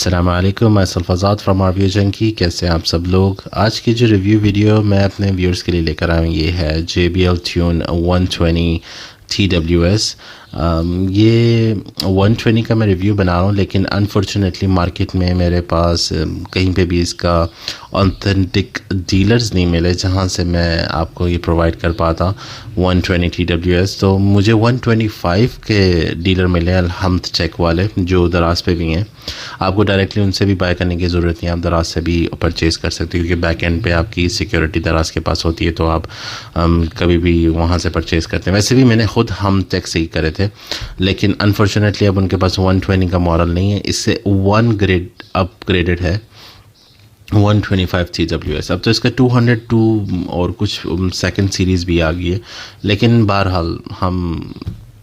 अस्सलाम वालेकुम, मैं सल्फ़ाज़ाद फ्रॉम आरवी जंकी। कैसे हैं आप सब लोग। आज की जो रिव्यू वीडियो मैं अपने व्यूअर्स के लिए लेकर आया हूँ ये है JBL ट्यून 120 TWS। ये 120 का मैं रिव्यू बना रहा हूँ, लेकिन अनफॉर्चुनेटली मार्केट में मेरे पास कहीं पे भी इसका ऑथेंटिक डीलर्स नहीं मिले जहाँ से मैं आपको ये प्रोवाइड कर पाता 120 TWS। तो मुझे 125 के डीलर मिले अलहम्द चेक वाले, जो दराज पे भी हैं। आपको डायरेक्टली उनसे भी बाय करने की ज़रूरत नहीं है, आप दराज से भी परचेज़ कर सकते हो, क्योंकि बैक एंड पे आपकी सिक्योरिटी दराज के पास होती है, तो आप कभी भी वहाँ से परचेज़ करते हैं। वैसे भी मैंने खुद हम चेक से ही करे थे, लेकिन अनफॉर्चुनेटली अब उनके पास 120 का मॉडल नहीं है, इससे 1 ग्रेड अपग्रेडेड है 125 TWS। अब तो इसका 202 और कुछ सेकंड सीरीज़ भी आ गई है, लेकिन बहरहाल हम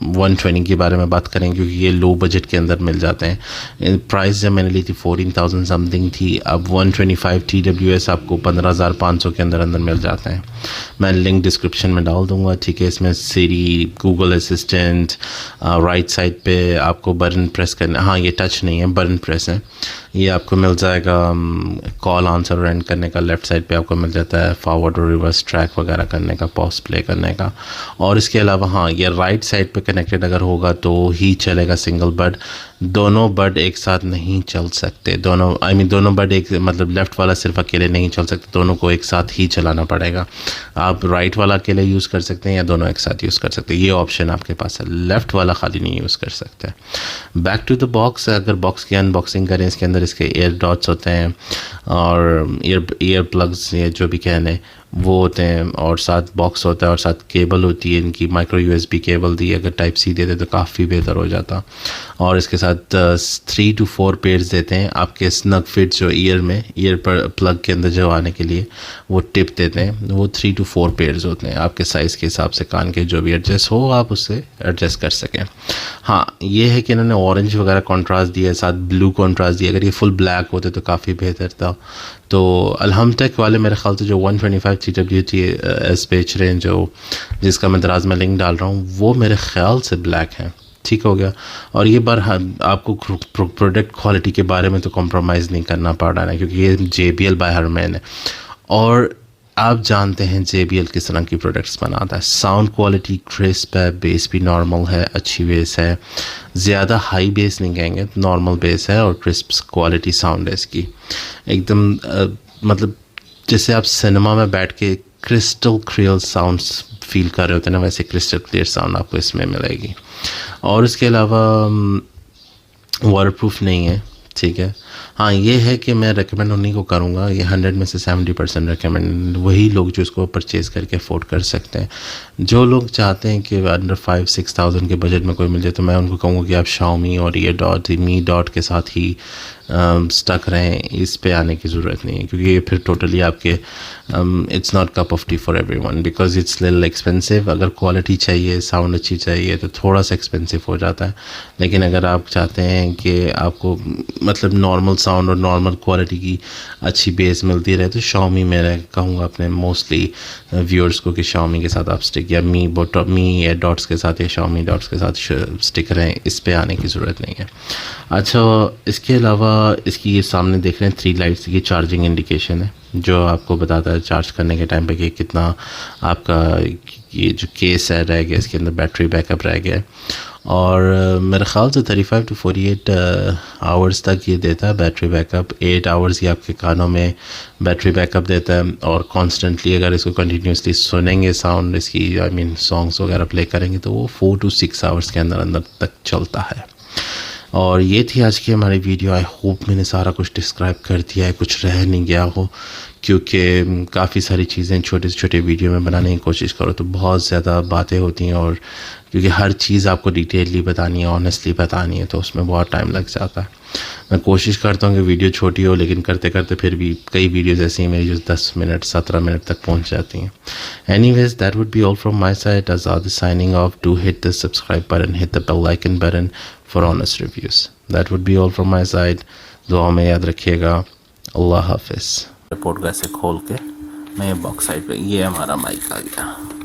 120 के बारे में बात करें, क्योंकि ये लो बजट के अंदर मिल जाते हैं। प्राइस जब मैंने ली थी 14,000 समथिंग थी, अब 125 TWS आपको 15,500 के अंदर मिल जाते हैं। मैं लिंक डिस्क्रिप्शन में डाल दूंगा, ठीक है। इसमें सीरी, गूगल असिस्टेंट, राइट साइड पे आपको बटन प्रेस करना, हाँ ये टच नहीं है, बटन प्रेस है। ये आपको मिल जाएगा कॉल आंसर और एंड करने का। लेफ़्ट साइड पे आपको मिल जाता है फॉरवर्ड और रिवर्स ट्रैक वगैरह करने का, पॉज प्ले करने का। और इसके अलावा हाँ, ये राइट साइड पे कनेक्टेड अगर होगा तो ही चलेगा सिंगल बड। दोनों बड एक साथ नहीं चल सकते, दोनों दोनों बड एक, मतलब लेफ़्ट वाला सिर्फ अकेले नहीं चल सकते, दोनों को एक साथ ही चलाना पड़ेगा। आप राइट वाला अकेले यूज़ कर सकते हैं या दोनों एक साथ यूज़ कर सकते हैं, ये ऑप्शन आपके पास है। लेफ़्ट वाला खाली नहीं यूज़ कर सकते। बैक टू द बॉक्स, अगर बॉक्स की अनबॉक्सिंग करें, इसके अंदर इसके एयर डॉट्स होते हैं और ईयर प्लग्स या जो भी कहने वो होते हैं, और साथ बॉक्स होता है और साथ केबल होती है इनकी, माइक्रो USB केबल दी। अगर टाइप C देते तो काफ़ी बेहतर हो जाता। और इसके साथ 3 to 4 पेयर्स देते हैं आपके स्नग फिट, जो ईयर पर प्लग के अंदर जो आने के लिए वो टिप देते हैं, वो 3 to 4 पेयर्स होते हैं। आपके साइज़ के हिसाब से कान के जो भी एडजस्ट हो आप उससे एडजस्ट कर सकें। हाँ, ये है कि इन्होंने ऑरेंज वगैरह कॉन्ट्रास्ट दिया है, साथ ब्लू कॉन्ट्रास्ट दिया। अगर ये फुल ब्लैक होते तो काफ़ी बेहतर था। तो अल्हम्दुलिल्लाह वाले मेरे ख्याल से जो 125 TWS बेच रहे हैं, जो जिसका मैं दराज में लिंक डाल रहा हूँ, वो मेरे ख्याल से ब्लैक है। ठीक हो गया। और ये बार आपको प्रोडक्ट क्वालिटी के बारे में तो कॉम्प्रोमाइज़ नहीं करना पड़ रहा है, क्योंकि ये JBL बाय हरमैन है और आप जानते हैं JBL किस तरह की प्रोडक्ट्स बनाता है। साउंड क्वालिटी क्रिस्प है, बेस भी नॉर्मल है, अच्छी बेस है, ज़्यादा हाई बेस नहीं कहेंगे, नॉर्मल बेस है और क्रिस्प क्वालिटी साउंड है इसकी एकदम। मतलब जैसे आप सिनेमा में बैठ के क्रिस्टल क्लियर साउंड्स फील कर रहे होते हैं ना, वैसे क्रिस्टल क्लियर साउंड आपको इसमें मिलेगी। और इसके अलावा वाटरप्रूफ नहीं है, ठीक है। हाँ, ये है कि मैं रेकमेंड उन्हीं को करूँगा, ये 100 में से 70% रेकमेंड वही लोग जो इसको परचेज़ करके अफोर्ड कर सकते हैं। जो लोग चाहते हैं कि अंडर 5-6,000 के बजट में कोई मिल जाए, तो मैं उनको कहूँगा कि आप शाओमी और ये मी डॉट के साथ ही स्टक रहें, इस पे आने की ज़रूरत नहीं है, क्योंकि ये फिर टोटली आपके it's not cup of T for everyone, because it's little expensive. अगर क्वालिटी चाहिए, साउंड अच्छी चाहिए तो थोड़ा सा एक्सपेंसिव हो जाता है, लेकिन अगर आप चाहते हैं कि आपको मतलब नॉर्मल साउंड और नॉर्मल क्वालिटी की अच्छी बेस मिलती रहे, तो शाओमी मैं कहूँगा अपने मोस्टली व्यूअर्स को कि शाओमी के साथ आप स्टिक, या मी या डॉट्स के साथ या शाओमी डॉट्स के साथ स्टिक रहें, इस पे आने की ज़रूरत नहीं है। अच्छा, इसके अलावा इसकी ये सामने देख रहे हैं 3 लाइट्स की चार्जिंग इंडिकेशन है, जो आपको बताता है चार्ज करने के टाइम पे कि कितना आपका ये जो केस है रह गया, इसके अंदर बैटरी बैकअप रह गया है। और मेरे ख़्याल से 35 to 48 आवर्स तक ये देता है बैटरी बैकअप। 8 आवर्स ये आपके कानों में बैटरी बैकअप देता है, और कॉन्स्टेंटली अगर इसको कंटिन्यूसली सुनेंगे साउंड इसकी, सॉन्ग्स वगैरह प्ले करेंगे, तो वो 4 to 6 आवर्स के अंदर तक चलता है। और ये थी आज की हमारी वीडियो। आई होप मैंने सारा कुछ डिस्क्राइब कर दिया है, कुछ रह नहीं गया हो, क्योंकि काफ़ी सारी चीज़ें छोटे से छोटे वीडियो में बनाने की कोशिश करो तो बहुत ज़्यादा बातें होती हैं, और क्योंकि हर चीज़ आपको डिटेलली बतानी है, ऑनेस्टली बतानी है, तो उसमें बहुत टाइम लग जाता है। मैं कोशिश करता हूँ कि वीडियो छोटी हो, लेकिन करते करते फिर भी कई वीडियोज़ ऐसी हैं मेरी जो 10 मिनट 17 मिनट तक पहुँच जाती हैं। Anyways, that would be all from my side. Azad signing off. Do hit the subscribe button, hit the bell icon button for honest reviews. That would be all from my side. दुआ में याद रखिएगा। अल्लाह हाफिज़। Report कैसे खोल के मैं box side पे, ये हमारा माइक आ गया।